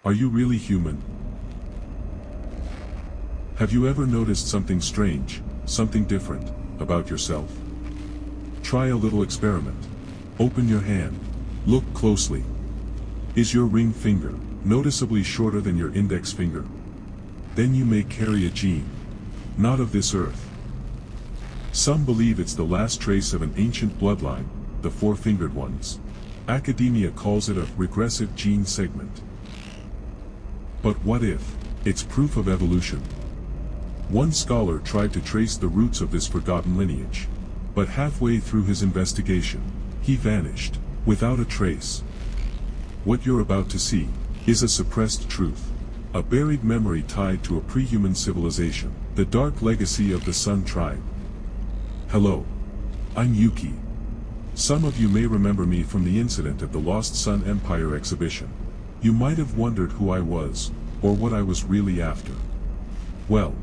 Are you really human? Have you ever noticed something strange, something different, about yourself? Try a little experiment. Open your hand. Look closely. Is your ring finger noticeably shorter than your index finger? Then you may carry a gene, not of this earth. Some believe it's the last trace of an ancient bloodline, the four-fingered ones. Academia calls it a regressive gene segment. But what if it's proof of evolution? One scholar tried to trace the roots of this forgotten lineage, but halfway through his investigation, he vanished, without a trace. What you're about to see is a suppressed truth, a buried memory tied to a pre-human civilization, the dark legacy of the Sun tribe. Hello. I'm Yuki. Some of you may remember me from the incident at the Lost Sun Empire exhibition. You might have wondered who I was, or what I was really after. Well,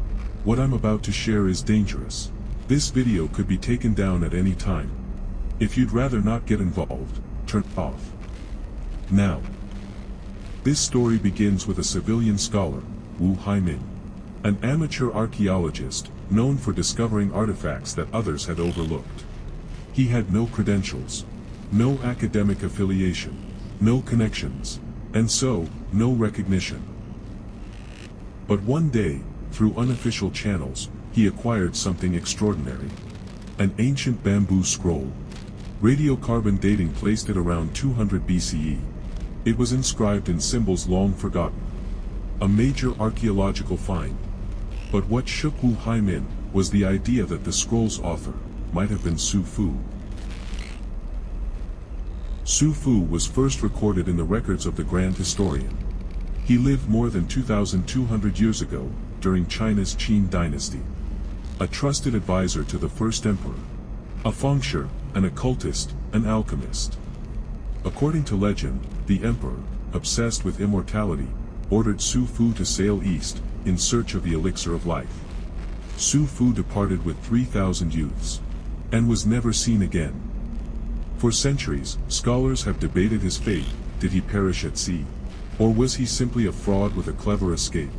what I'm about to share is dangerous. This video could be taken down at any time. If you'd rather not get involved, turn it off. Now. This story begins with a civilian scholar, Wu Haimin, an amateur archaeologist, known for discovering artifacts that others had overlooked. He had no credentials, no academic affiliation, no connections, and so, no recognition. But one day, through unofficial channels, he acquired something extraordinary. An ancient bamboo scroll. Radiocarbon dating placed it around 200 BCE. It was inscribed in symbols long forgotten. A major archaeological find. But what shook Wu Haimin was the idea that the scroll's author might have been Su Fu. Su Fu was first recorded in the records of the Grand Historian. He lived more than 2,200 years ago, during China's Qin dynasty. A trusted advisor to the first emperor. A fengshir, an occultist, an alchemist. According to legend, the emperor, obsessed with immortality, ordered Su Fu to sail east, in search of the elixir of life. Su Fu departed with 3,000 youths, and was never seen again. For centuries, scholars have debated his fate. Did he perish at sea? Or was he simply a fraud with a clever escape?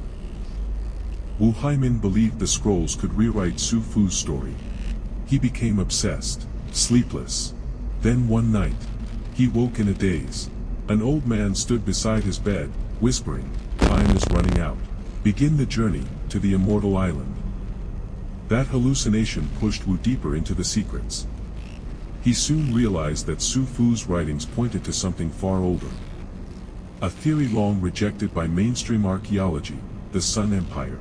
Wu Haimin believed the scrolls could rewrite Su Fu's story. He became obsessed, sleepless. Then one night, he woke in a daze. An old man stood beside his bed, whispering, "Time is running out. Begin the journey to the immortal island." That hallucination pushed Wu deeper into the secrets. He soon realized that Su Fu's writings pointed to something far older. A theory long rejected by mainstream archaeology, the Sun Empire.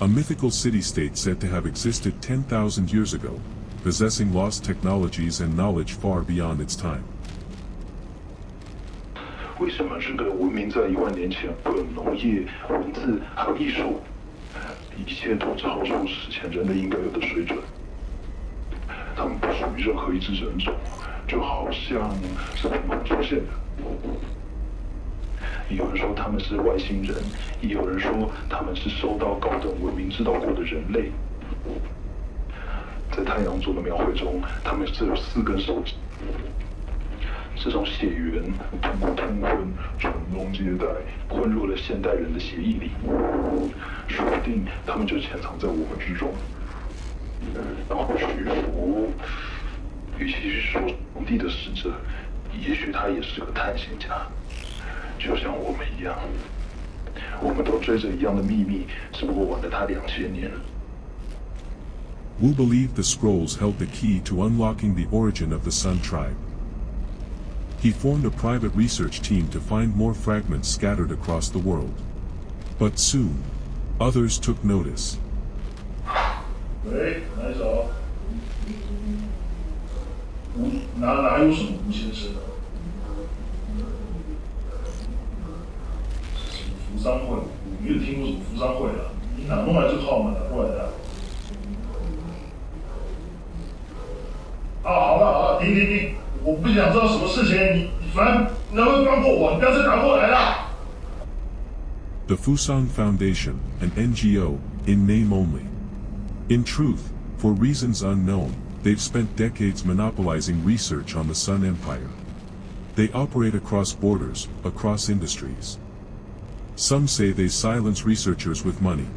A mythical city-state said to have existed 10,000 years ago, possessing lost technologies and knowledge far beyond its time. 为什么这个文明在1万年前不有农业、文字还有艺术？一切都超出史前人类应该有的水准。他们不属于任何一支人种，就好像是凭空出现的。有人说他们是外星人，也有人说他们是受到高等文明指导过的人类。在太阳族的描绘中，他们只有4根手指。这种血缘通过通婚传宗接代，混入了现代人的血液里，说不定他们就潜藏在我们之中。然后徐福，与其是说皇帝的使者，也许他也是个探险家，就像我们一样。我们都追着一样的秘密，只不过晚了他2000年。Wu believed the scrolls held the key to unlocking the origin of the Sun tribe. He formed a private research team to find more fragments scattered across the world. But soon, others took notice. 喂，哪一首？哪有什么吴先生的？什么扶桑会？我没有听过什么扶桑会啊！你哪弄来这个号码？哪过来的？啊，好了好了，停！我不想知道什么事情，你反正能不能放过我？你不要再打过来了。The Fusang Foundation, an NGO, in name only. In truth, for reasons unknown, they've spent decades monopolizing research on the Sun Empire. They operate across borders, across industries. Some say they silence researchers with money.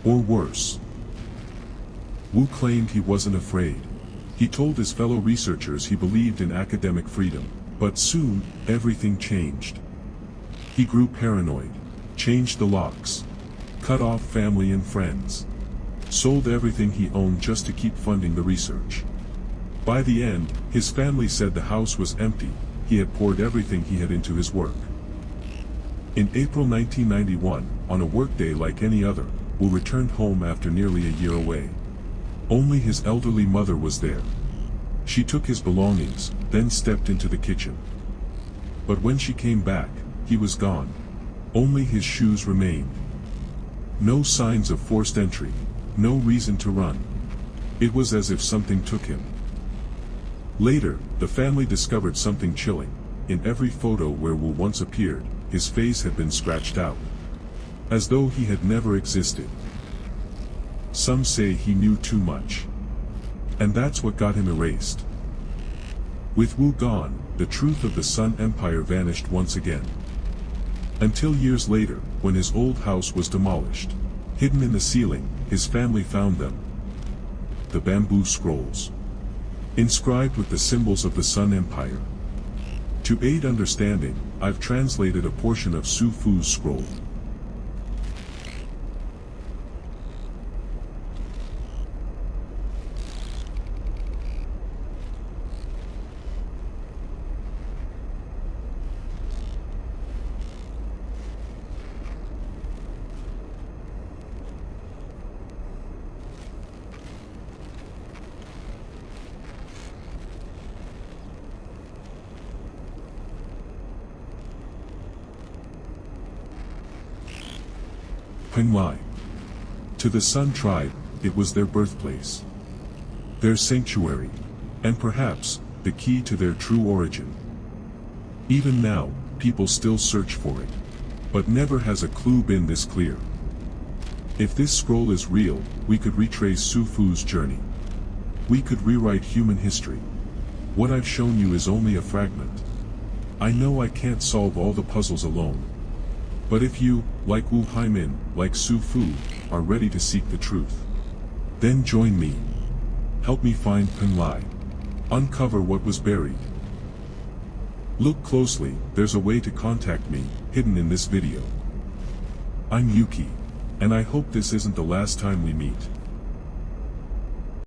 Or worse. Wu claimed he wasn't afraid. He told his fellow researchers he believed in academic freedom, but soon, everything changed. He grew paranoid, changed the locks, cut off family and friends, sold everything he owned just to keep funding the research. By the end, his family said the house was empty. He had poured everything he had into his work. In April 1991, on a workday like any other, Wu returned home after nearly a year away. Only his elderly mother was there. She took his belongings, then stepped into the kitchen. But when she came back, he was gone. Only his shoes remained. No signs of forced entry, no reason to run. It was as if something took him. Later, the family discovered something chilling. In every photo where Wu once appeared, his face had been scratched out, as though he had never existed. Some say he knew too much, and that's what got him erased. With Wu gone, the truth of the Sun Empire vanished once again. Until years later, when his old house was demolished. Hidden in the ceiling, his family found them. The bamboo scrolls, inscribed with the symbols of the Sun Empire. To aid understanding, I've translated a portion of Su Fu's scroll. Penglai. To the Sun tribe, it was their birthplace, their sanctuary, and perhaps, the key to their true origin. Even now, people still search for it. But never has a clue been this clear. If this scroll is real, we could retrace Su Fu's journey. We could rewrite human history. What I've shown you is only a fragment. I know I can't solve all the puzzles alone. But if you, like Wu Haimin, like Su Fu, are ready to seek the truth, then join me. Help me find Penglai. Uncover what was buried. Look closely, there's a way to contact me, hidden in this video. I'm Yuki, and I hope this isn't the last time we meet.